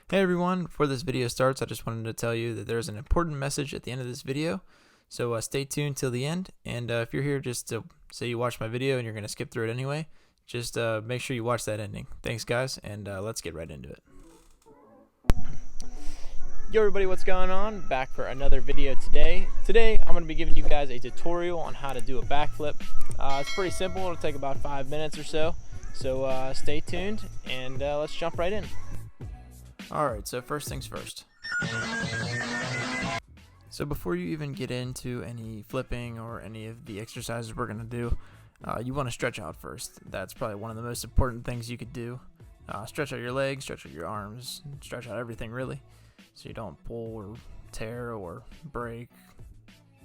Hey everyone, before this video starts, I just wanted to tell you that there's an important message at the end of this video. So stay tuned till the end, and if you're here just to say you watched my video and you're going to skip through it anyway, just make sure you watch that ending. Thanks guys, and let's get right into it. Yo everybody, what's going on? Back for another video today. Today I'm going to be giving you guys a tutorial on how to do a backflip. It's pretty simple, it'll take about 5 minutes or so. So stay tuned and let's jump right in. Alright, so first things first. So before you even get into any flipping or any of the exercises we're going to do, you want to stretch out first. That's probably one of the most important things you could do. Stretch out your legs, stretch out your arms, stretch out everything really, so you don't pull or tear or break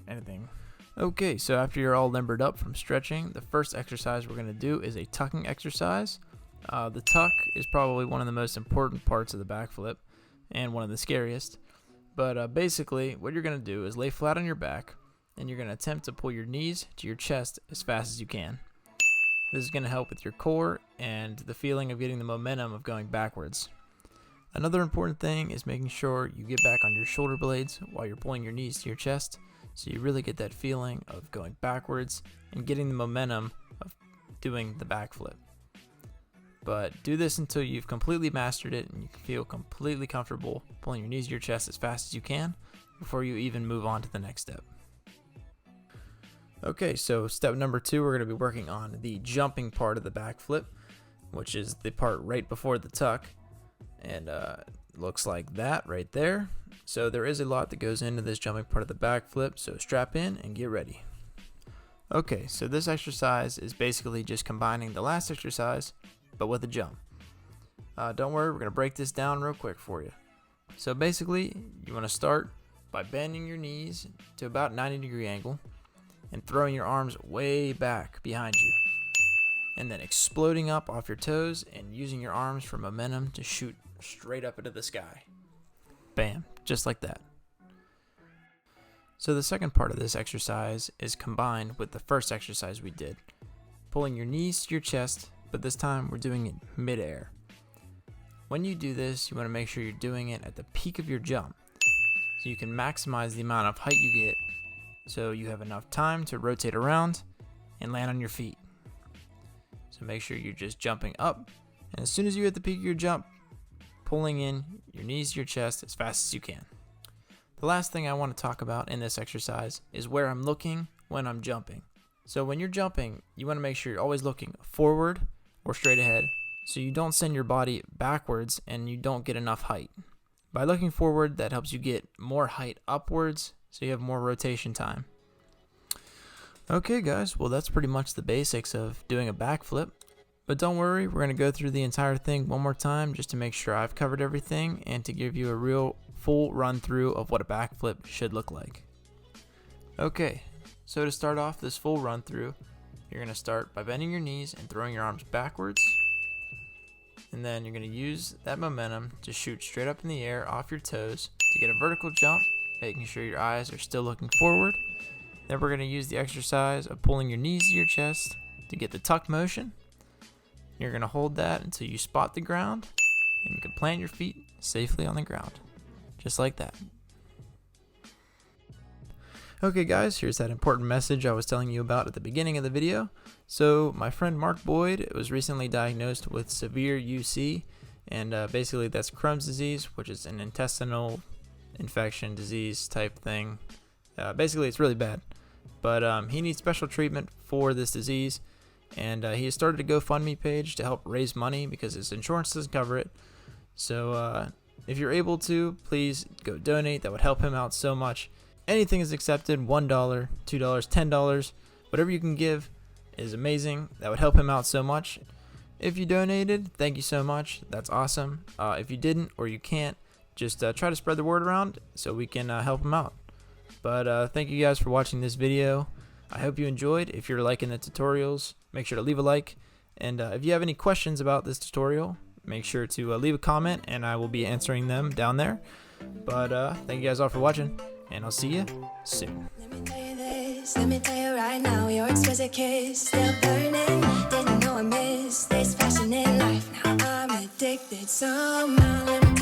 anything. Okay, so after you're all limbered up from stretching, the first exercise we're going to do is a tucking exercise. The tuck is probably one of the most important parts of the backflip and one of the scariest. But basically, what you're going to do is lay flat on your back and you're going to attempt to pull your knees to your chest as fast as you can. This is going to help with your core and the feeling of getting the momentum of going backwards. Another important thing is making sure you get back on your shoulder blades while you're pulling your knees to your chest, so you really get that feeling of going backwards and getting the momentum of doing the backflip. But do this until you've completely mastered it and you feel completely comfortable pulling your knees to your chest as fast as you can before you even move on to the next step. Okay, so step number 2, we're going to be working on the jumping part of the backflip, which is the part right before the tuck. And looks like that right there. So there is a lot that goes into this jumping part of the backflip, so strap in and get ready. Okay, so this exercise is basically just combining the last exercise but with a jump. Don't worry, we're going to break this down real quick for you. So basically, you want to start by bending your knees to about 90-degree angle and throwing your arms way back behind you. And then exploding up off your toes and using your arms for momentum to shoot straight up into the sky. Bam, just like that. So the second part of this exercise is combined with the first exercise we did. Pulling your knees to your chest, but this time we're doing it mid-air. When you do this, you want to make sure you're doing it at the peak of your jump, so you can maximize the amount of height you get, so you have enough time to rotate around and land on your feet. So make sure you're just jumping up, and as soon as you hit the peak of your jump, pulling in your knees to your chest as fast as you can. The last thing I want to talk about in this exercise is where I'm looking when I'm jumping. So when you're jumping, you want to make sure you're always looking forward or straight ahead, so you don't send your body backwards and you don't get enough height. By looking forward, that helps you get more height upwards, so you have more rotation time. Okay guys, well that's pretty much the basics of doing a backflip. But don't worry, we're going to go through the entire thing one more time just to make sure I've covered everything and to give you a real full run through of what a backflip should look like. Okay, so to start off this full run through, you're going to start by bending your knees and throwing your arms backwards. And then you're going to use that momentum to shoot straight up in the air off your toes to get a vertical jump, making sure your eyes are still looking forward. Then we're going to use the exercise of pulling your knees to your chest to get the tuck motion. You're going to hold that until you spot the ground, and you can plant your feet safely on the ground, just like that. Okay guys, here's that important message I was telling you about at the beginning of the video. So my friend Mark Boyd was recently diagnosed with severe UC, and basically that's Crohn's disease, which is an intestinal infection disease type thing. Basically it's really bad, but he needs special treatment for this disease, and he has started a GoFundMe page to help raise money because his insurance doesn't cover it. So if you're able to, please go donate. That would help him out so much. Anything is accepted, $1, $2, $10, whatever you can give is amazing. That would help him out so much. If you donated, thank you so much. That's awesome. If you didn't or you can't, just try to spread the word around so we can help him out. But thank you guys for watching this video. I hope you enjoyed. If you're liking the tutorials, make sure to leave a like. And if you have any questions about this tutorial, make sure to leave a comment and I will be answering them down there. But thank you guys all for watching, and I'll see you soon. Let me tell you right now, your exquisite kiss still burning. Didn't know I missed this passionate life. Now I'm addicted somehow.